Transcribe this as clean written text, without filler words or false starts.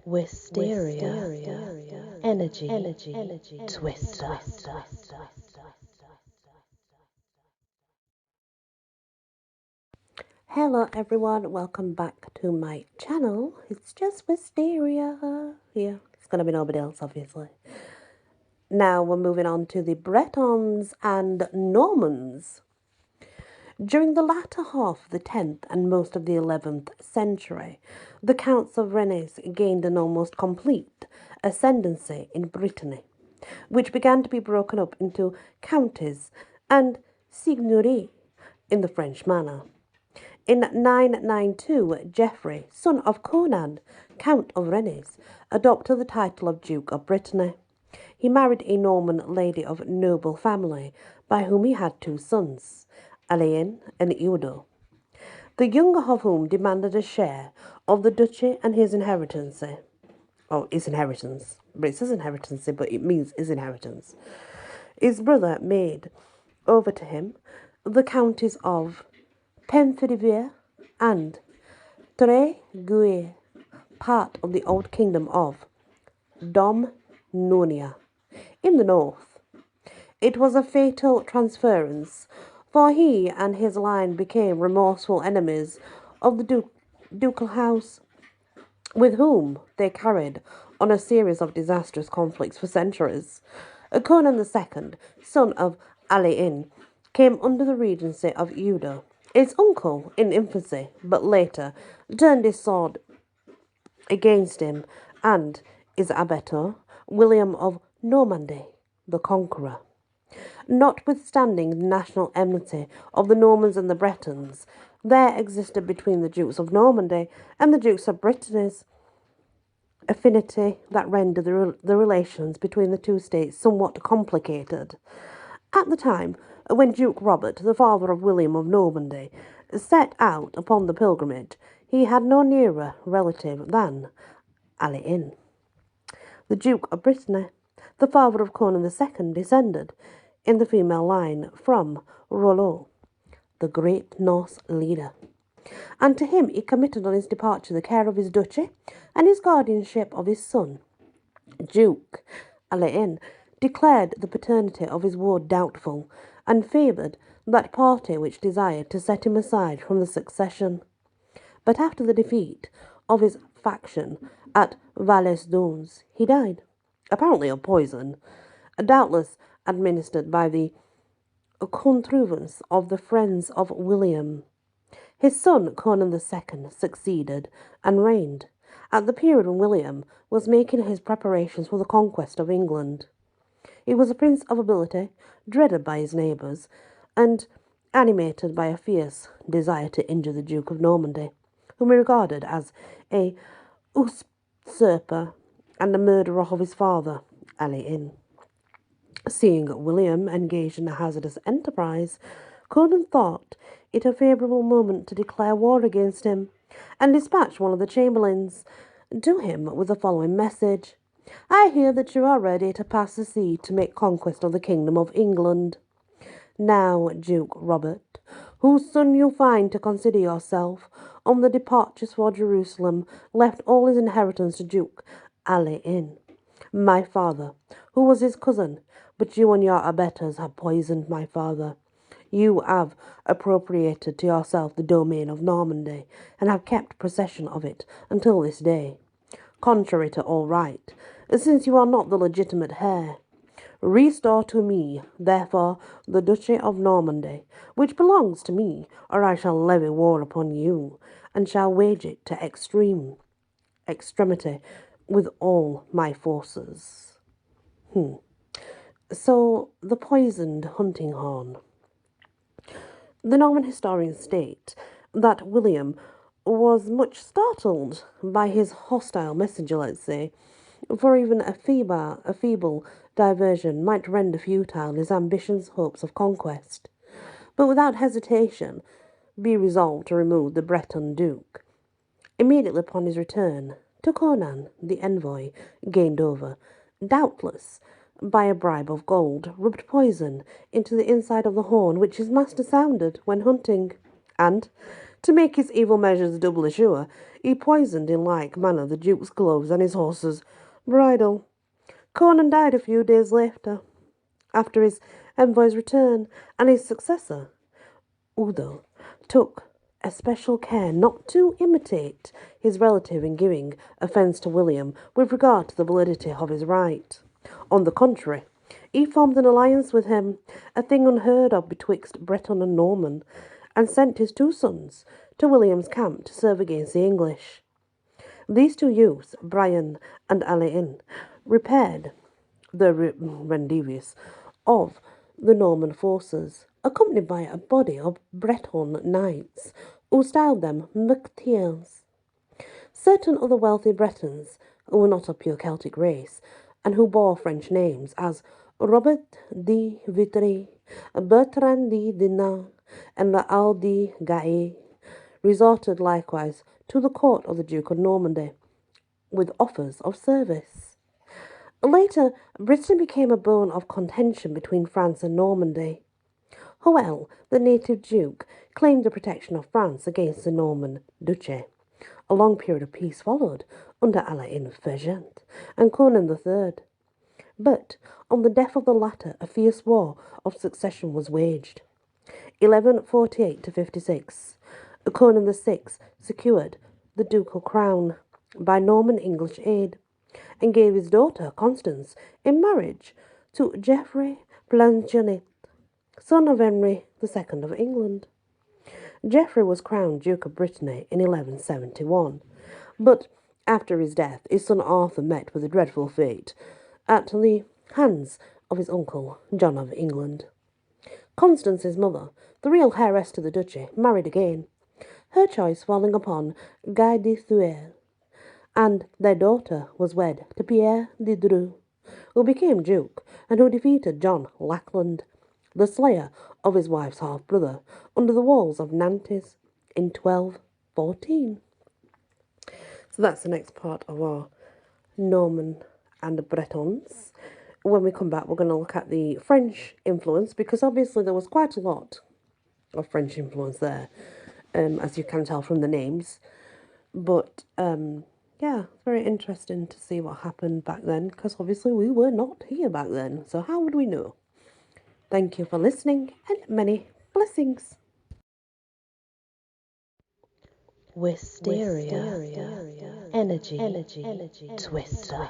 Wysteria, energy, twister. Hello everyone, welcome back to my channel. It's just Wysteria here. It's gonna be nobody else, obviously. Now we're moving on to the Bretons and Normans. During the latter half of the 10th and most of the 11th century, the Counts of Rennes gained an almost complete ascendancy in Britanny, which began to be broken up into counties and seigneuries in the French manner. In 992, Geoffrey, son of Conan, Count of Rennes, adopted the title of Duke of Brittany. He married a Norman lady of noble family, by whom he had two sons, Alain and Eudo, the younger of whom demanded a share of the duchy and his inheritance. Oh, his inheritance. But it says inheritance, but it means his inheritance. His brother made over to him the counties of Penthrivier and Tréguier, part of the old kingdom of Domnonia, in the north. It was a fatal transference, for he and his line became remorseful enemies of the ducal house, with whom they carried on a series of disastrous conflicts for centuries. Conan II, son of Alain, came under the regency of Eudo, his uncle in infancy, but later turned his sword against him and his abettor, William of Normandy, the Conqueror. Notwithstanding the national enmity of the Normans and the Bretons, there existed between the Dukes of Normandy and the Dukes of Britanny's affinity that rendered the relations between the two states somewhat complicated. At the time when Duke Robert, the father of William of Normandy, set out upon the pilgrimage, he had no nearer relative than Alain. The Duke of Brittany, the father of Conan II, descended in the female line from Rollo, the great Norse leader, and to him he committed on his departure the care of his duchy and his guardianship of his son. Duke Alain declared the paternity of his ward doubtful, and favoured that party which desired to set him aside from the succession. But after the defeat of his faction at Valais-Dunes, he died, apparently of poison, doubtless administered by the contrivance of the friends of William. His son Conan II succeeded and reigned at the period when William was making his preparations for the conquest of England. He was a prince of ability, dreaded by his neighbours, and animated by a fierce desire to injure the Duke of Normandy, whom he regarded as a usurper and a murderer of his father, Alain. Seeing William engaged in a hazardous enterprise, Conan thought it a favourable moment to declare war against him, and dispatched one of the chamberlains to him with the following message: "I hear that you are ready to pass the sea to make conquest of the kingdom of England. Now, Duke Robert, whose son you find to consider yourself, on the departure for Jerusalem, left all his inheritance to Duke Alain, my father, who was his cousin, but you and your abettors have poisoned my father. You have appropriated to yourself the domain of Normandy, and have kept possession of it until this day, contrary to all right, since you are not the legitimate heir. Restore to me, therefore, the Duchy of Normandy, which belongs to me, or I shall levy war upon you, and shall wage it to extremity with all my forces." So, the poisoned hunting horn. The Norman historians state that William was much startled by his hostile messenger, let's say, for even a feeble diversion might render futile his ambitions, hopes of conquest, but without hesitation be resolved to remove the Breton Duke. Immediately upon his return, to Conan, the envoy, gained over, doubtless by a bribe of gold, rubbed poison into the inside of the horn which his master sounded when hunting, and, to make his evil measures doubly sure, He poisoned in like manner the Duke's gloves and his horse's bridle. Conan died a few days later, after his envoy's return, and his successor, Udo, took especial care not to imitate his relative in giving offence to William with regard to the validity of his right. On the contrary, he formed an alliance with him, a thing unheard of betwixt Breton and Norman, and sent his two sons to William's camp to serve against the English. These two youths, Brian and Alain, repaired the rendezvous of the Norman forces, accompanied by a body of Breton knights, who styled them Musketeers. Certain other wealthy Bretons, who were not of pure Celtic race, and who bore French names, as Robert de Vitry, Bertrand de Dinant, and Raoul de Gaye, resorted likewise to the court of the Duke of Normandy, with offers of service. Later, Britain became a bone of contention between France and Normandy. Hoel, the native duke, claimed the protection of France against the Norman duchy. A long period of peace followed under Alain Fergent and Conan III. But on the death of the latter, a fierce war of succession was waged. 1148 to 56, Conan VI secured the ducal crown by Norman-English aid, and gave his daughter Constance in marriage to Geoffrey Plantagenet, son of Henry II of England. Geoffrey was crowned Duke of Brittany in 1171, but after his death his son Arthur met with a dreadful fate at the hands of his uncle John of England. Constance's mother, the real heiress to the duchy, married again, her choice falling upon Guy de Thuir, and their daughter was wed to Pierre de Dreux, who became duke and who defeated John Lackland, the slayer of his wife's half-brother, under the walls of Nantes in 1214. So that's the next part of our Norman and the Bretons. When we come back, we're going to look at the French influence, because obviously there was quite a lot of French influence there, as you can tell from the names. But yeah, it's very interesting to see what happened back then, because obviously we were not here back then, so how would we know? Thank you for listening, and many blessings. Wysteria. Energy. Twister.